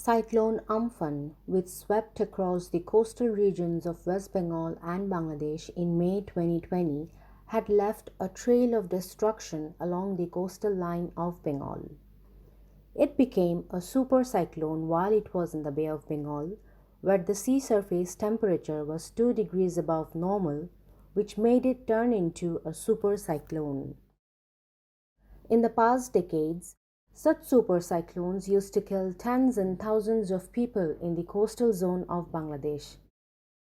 Cyclone Amphan, which swept across the coastal regions of West Bengal and Bangladesh in May 2020, had left a trail of destruction along the coastal line of Bengal. It became a super cyclone while it was in the Bay of Bengal, where the sea surface temperature was 2 degrees above normal, which made it turn into a super cyclone. In the past decades, such super cyclones used to kill tens and thousands of people in the coastal zone of Bangladesh.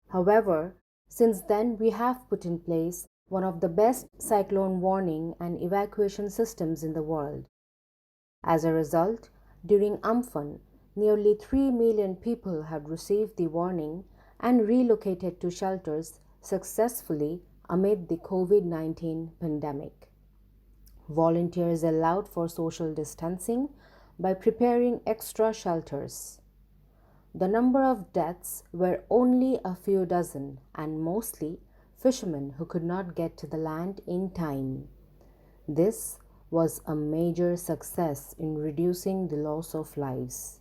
However, since then we have put in place one of the best cyclone warning and evacuation systems in the world. As a result, during Amphan, nearly 3 million people have received the warning and relocated to shelters successfully amid the COVID-19 pandemic. Volunteers allowed for social distancing by preparing extra shelters. The number of deaths were only a few dozen, and mostly fishermen who could not get to the land in time. This was a major success in reducing the loss of lives.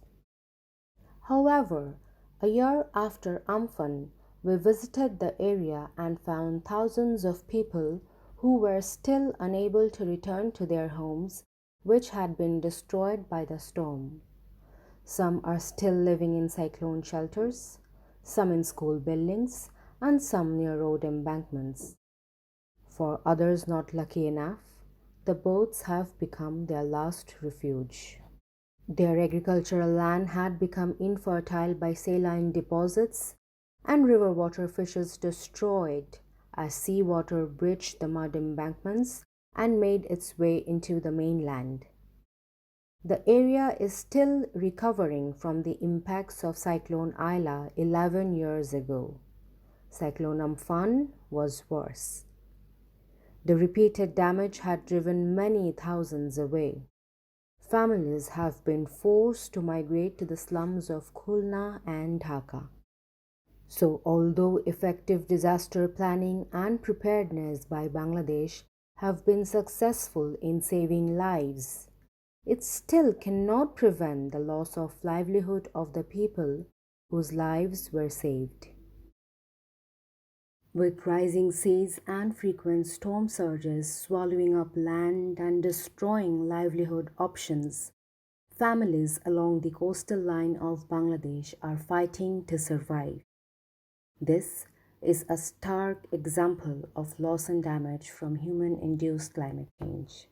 However, a year after Amphan, we visited the area and found thousands of people who were still unable to return to their homes, which had been destroyed by the storm. Some are still living in cyclone shelters, some in school buildings, and some near road embankments. For others not lucky enough, the boats have become their last refuge. Their agricultural land had become infertile by saline deposits, and river water fishes destroyed as seawater breached the mud embankments and made its way into the mainland. The area is still recovering from the impacts of Cyclone Aila 11 years ago. Cyclone Amphan was worse. The repeated damage had driven many thousands away. Families have been forced to migrate to the slums of Khulna and Dhaka. So, although effective disaster planning and preparedness by Bangladesh have been successful in saving lives, it still cannot prevent the loss of livelihood of the people whose lives were saved. With rising seas and frequent storm surges swallowing up land and destroying livelihood options, families along the coastal line of Bangladesh are fighting to survive. This is a stark example of loss and damage from human-induced climate change.